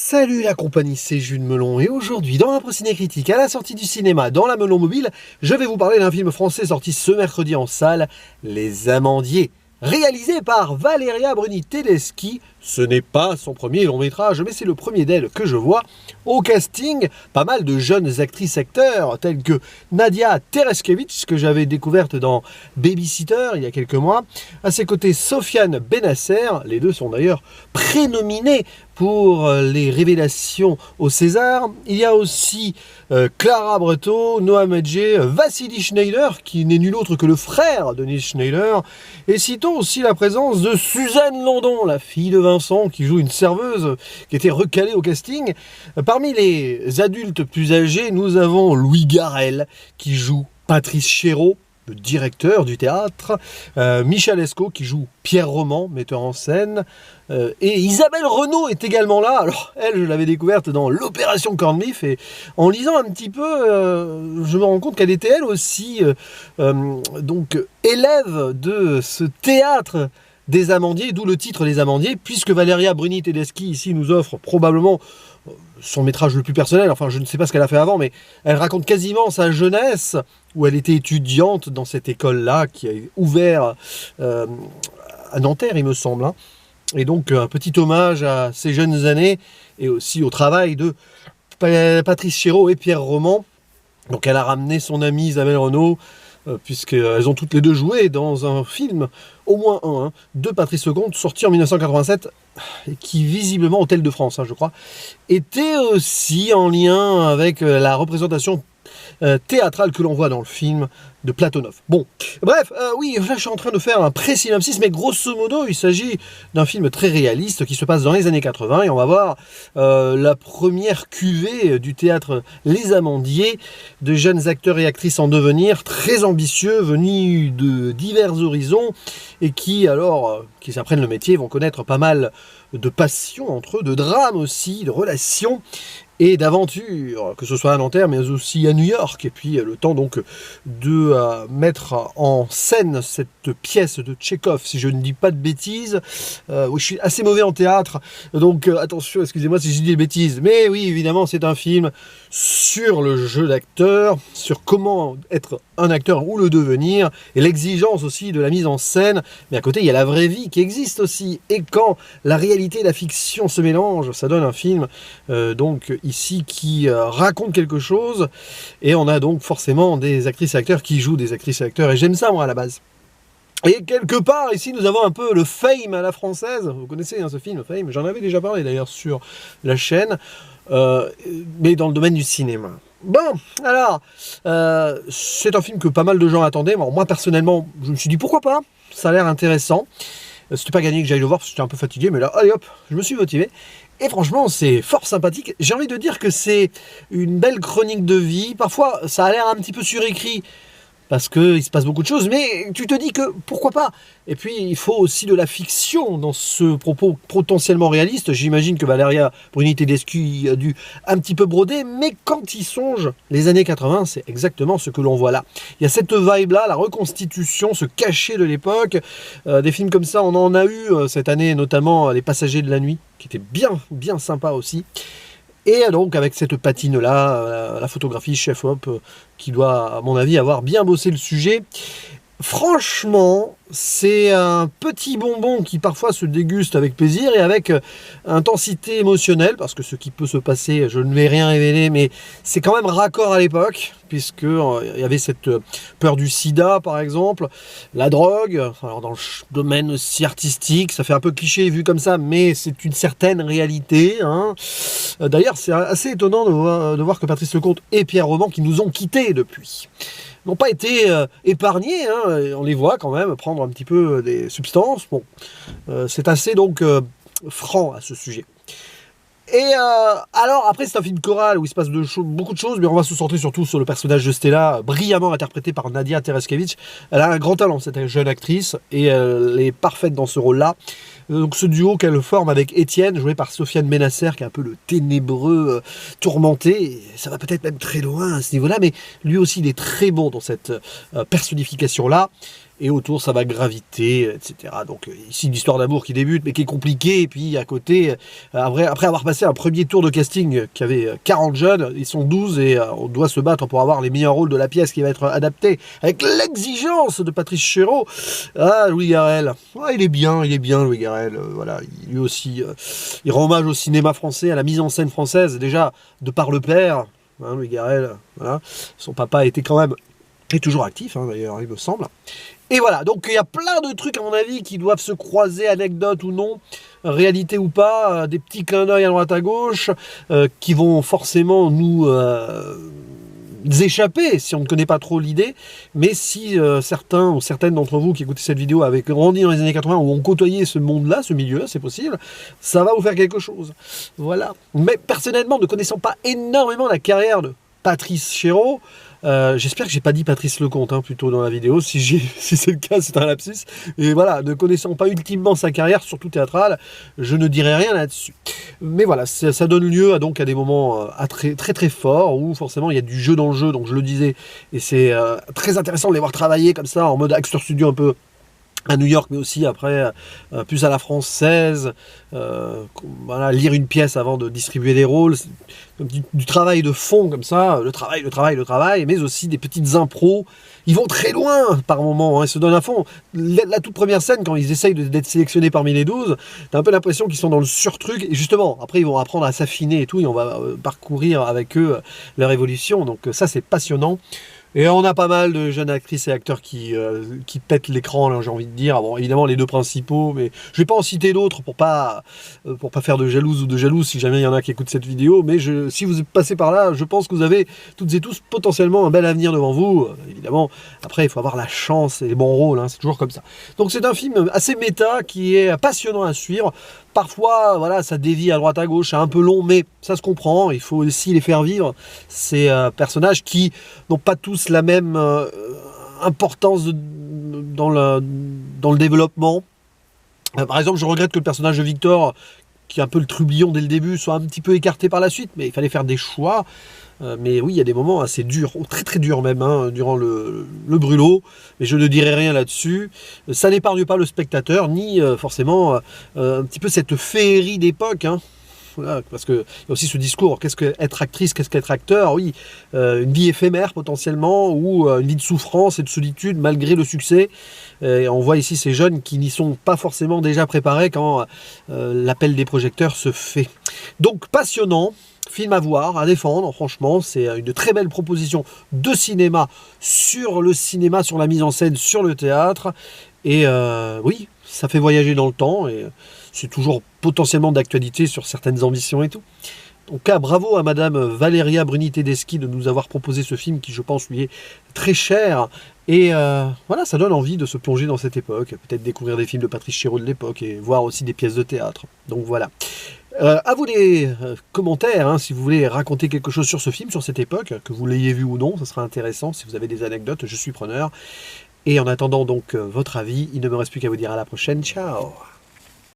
Salut la compagnie, c'est Jules Melon et aujourd'hui dans l'Impro Ciné Critique, à la sortie du cinéma dans la Melon Mobile, je vais vous parler d'un film français sorti ce mercredi en salle, Les Amandiers. Réalisé par Valeria Bruni Tedeschi, ce n'est pas son premier long métrage, mais c'est le premier d'elle que je vois. Au casting, pas mal de jeunes actrices-acteurs, tels que Nadia Tereskevich, que j'avais découverte dans Babysitter il y a quelques mois. À ses côtés, Sofiane Benasser, les deux sont d'ailleurs prénominés pour les révélations au César. Il y a aussi Clara Breteau, Noam Adjé, Vassili Schneider, qui n'est nul autre que le frère de Nils Schneider. Et citons aussi la présence de Suzanne Landon, la fille de Vincent, qui joue une serveuse qui était recalée au casting. Parmi les adultes plus âgés, nous avons Louis Garrel, qui joue Patrice Chéreau, le directeur du théâtre, Michel Esco qui joue Pierre Roman, metteur en scène, et Isabelle Renaud est également là. Alors elle, je l'avais découverte dans l'opération Corned Beef, et en lisant un petit peu, je me rends compte qu'elle était elle aussi donc élève de ce théâtre des Amandiers, d'où le titre Les Amandiers, puisque Valeria Bruni Tedeschi ici nous offre probablement son métrage le plus personnel. Enfin, je ne sais pas ce qu'elle a fait avant, mais elle raconte quasiment sa jeunesse, où elle était étudiante dans cette école-là, qui a ouvert à Nanterre, il me semble. Hein. Et donc, un petit hommage à ses jeunes années, et aussi au travail de Patrice Chéreau et Pierre Roman. Donc, elle a ramené son amie Isabelle Renaud, puisqu'elles ont toutes les deux joué dans un film, au moins un, de Patrice Lecomte, sorti en 1987, et qui visiblement, Hôtel de France, je crois, était aussi en lien avec la représentation théâtrale que l'on voit dans le film de Platonov. Bon, bref, oui, là je suis en train de faire un pré-synopsis, mais grosso modo, il s'agit d'un film très réaliste qui se passe dans les années 80, et on va voir la première cuvée du théâtre Les Amandiers, de jeunes acteurs et actrices en devenir, très ambitieux, venus de divers horizons, et qui, alors, qui s'apprennent le métier, vont connaître pas mal de passions entre eux, de drames aussi, de relations, et d'aventures, que ce soit à Nanterre, mais aussi à New York. Et puis le temps donc de mettre en scène cette pièce de Tchekhov, si je ne dis pas de bêtises. Oui, je suis assez mauvais en théâtre, donc attention, excusez-moi si je dis des bêtises. Mais oui, évidemment, c'est un film sur le jeu d'acteur, sur comment être un acteur ou le devenir, et l'exigence aussi de la mise en scène. Mais à côté, il y a la vraie vie qui existe aussi. Et quand la réalité et la fiction se mélangent, ça donne un film donc ici qui raconte quelque chose. Et on a donc forcément des actrices et acteurs qui jouent des actrices et acteurs. Et j'aime ça, moi, à la base. Et quelque part, ici, nous avons un peu le Fame à la française. Vous connaissez ce film, Fame. J'en avais déjà parlé d'ailleurs sur la chaîne. Mais dans le domaine du cinéma. Bon, alors, c'est un film que pas mal de gens attendaient. Bon, moi, personnellement, je me suis dit, pourquoi pas? Ça a l'air intéressant. C'était pas gagné que j'aille le voir, parce que j'étais un peu fatigué, mais là, allez hop, je me suis motivé. Et franchement, c'est fort sympathique. J'ai envie de dire que c'est une belle chronique de vie. Parfois, ça a l'air un petit peu surécrit, parce qu'il se passe beaucoup de choses, mais tu te dis que pourquoi pas. Et puis il faut aussi de la fiction dans ce propos potentiellement réaliste. J'imagine que Valeria Bruni Tedeschi a dû un petit peu broder, mais quand il songe, les années 80, c'est exactement ce que l'on voit là. Il y a cette vibe-là, la reconstitution, ce cachet de l'époque. Des films comme ça, on en a eu cette année, notamment Les Passagers de la Nuit, qui était bien sympa aussi. Et donc avec cette patine-là, la photographie chef-op, qui doit, à mon avis, avoir bien bossé le sujet. Franchement, c'est un petit bonbon qui parfois se déguste avec plaisir et avec intensité émotionnelle, parce que ce qui peut se passer, je ne vais rien révéler, mais c'est quand même raccord à l'époque, puisque il y avait cette peur du sida, par exemple, la drogue, alors dans le domaine aussi artistique, ça fait un peu cliché vu comme ça, mais c'est une certaine réalité. Hein. D'ailleurs, c'est assez étonnant de voir que Patrice Lecomte et Pierre Roman, qui nous ont quittés depuis, n'ont pas été épargnés, hein. On les voit quand même prendre un petit peu des substances. Bon, c'est assez donc franc à ce sujet. Et alors après c'est un film choral où il se passe beaucoup de choses, mais on va se centrer surtout sur le personnage de Stella, brillamment interprété par Nadia Tereskevich. Elle a un grand talent, cette jeune actrice, et elle est parfaite dans ce rôle-là. Donc ce duo qu'elle forme avec Étienne, joué par Sofiane Benasser, qui est un peu le ténébreux tourmenté, ça va peut-être même très loin à ce niveau-là, mais lui aussi il est très bon dans cette personnification-là. et autour ça va graviter, etc. Donc ici une histoire d'amour qui débute, mais qui est compliquée, et puis à côté, après avoir passé un premier tour de casting qui avait 40 jeunes, ils sont 12, et on doit se battre pour avoir les meilleurs rôles de la pièce qui va être adaptée, avec l'exigence de Patrice Chéreau. Ah, Louis Garrel, ah, il est bien Louis Garrel, voilà, lui aussi, il rend hommage au cinéma français, à la mise en scène française, déjà, de par le père, hein, Louis Garrel, voilà, son papa était quand même, est toujours actif, hein, d'ailleurs, il me semble. Et voilà, donc il y a plein de trucs à mon avis qui doivent se croiser, anecdote ou non, réalité ou pas, des petits clins d'œil à droite à gauche, qui vont forcément nous échapper si on ne connaît pas trop l'idée, mais si certains ou certaines d'entre vous qui écoutez cette vidéo avaient grandi dans les années 80 ou ont côtoyé ce monde-là, ce milieu, c'est possible, ça va vous faire quelque chose. Voilà. Mais personnellement, ne connaissant pas énormément la carrière de Patrice Chéreau, j'espère que j'ai pas dit Patrice Lecomte, hein, plutôt dans la vidéo, si c'est le cas, c'est un lapsus. Et voilà, ne connaissant pas ultimement sa carrière, surtout théâtrale, je ne dirai rien là-dessus. Mais voilà, ça donne lieu à des moments très forts, où forcément il y a du jeu dans le jeu, donc je le disais, et c'est très intéressant de les voir travailler comme ça, en mode acteur studio un peu à New York, mais aussi après, plus à la française, voilà, lire une pièce avant de distribuer des rôles, du travail de fond comme ça, le travail, mais aussi des petites impros. Ils vont très loin par moment, hein, ils se donnent à fond. La toute première scène, quand ils essayent d'être sélectionnés parmi les 12, t'as un peu l'impression qu'ils sont dans le surtruc, et justement, après ils vont apprendre à s'affiner et tout, et on va parcourir avec eux leur évolution, donc ça c'est passionnant. Et on a pas mal de jeunes actrices et acteurs qui pètent l'écran, j'ai envie de dire. Bon, évidemment, les deux principaux, mais je vais pas en citer d'autres pour pas faire de jalouse ou de jaloux si jamais il y en a qui écoutent cette vidéo. Mais si vous passez par là, je pense que vous avez toutes et tous potentiellement un bel avenir devant vous. Évidemment, après, il faut avoir la chance et les bons rôles, hein, c'est toujours comme ça. Donc c'est un film assez méta qui est passionnant à suivre. Parfois, voilà, ça dévie à droite à gauche, c'est un peu long, mais ça se comprend. Il faut aussi les faire vivre, ces personnages qui n'ont pas tous la même importance dans le développement. Par exemple, je regrette que le personnage de Victor, qui est un peu le trublion dès le début, soit un petit peu écarté par la suite, mais il fallait faire des choix. Mais oui, il y a des moments assez durs, très durs même, hein, durant le brûlot, mais je ne dirai rien là-dessus. Ça n'épargne pas le spectateur, ni forcément un petit peu cette féerie d'époque, hein. Voilà, parce qu'il y a aussi ce discours, qu'est-ce qu'être actrice, qu'est-ce qu'être acteur? Oui, une vie éphémère potentiellement, ou une vie de souffrance et de solitude malgré le succès. Et on voit ici ces jeunes qui n'y sont pas forcément déjà préparés quand l'appel des projecteurs se fait. Donc passionnant, film à voir, à défendre, franchement, c'est une très belle proposition de cinéma, sur la mise en scène, sur le théâtre. Et oui, ça fait voyager dans le temps, et c'est toujours potentiellement d'actualité sur certaines ambitions et tout. Donc bravo à Madame Valéria Bruni-Tedeschi de nous avoir proposé ce film qui, je pense, lui est très cher. Et voilà, ça donne envie de se plonger dans cette époque, peut-être découvrir des films de Patrice Chéreau de l'époque et voir aussi des pièces de théâtre. Donc voilà. À vous les commentaires, hein, si vous voulez raconter quelque chose sur ce film, sur cette époque, que vous l'ayez vu ou non, ça sera intéressant. Si vous avez des anecdotes, je suis preneur. Et en attendant donc votre avis, il ne me reste plus qu'à vous dire à la prochaine. Ciao!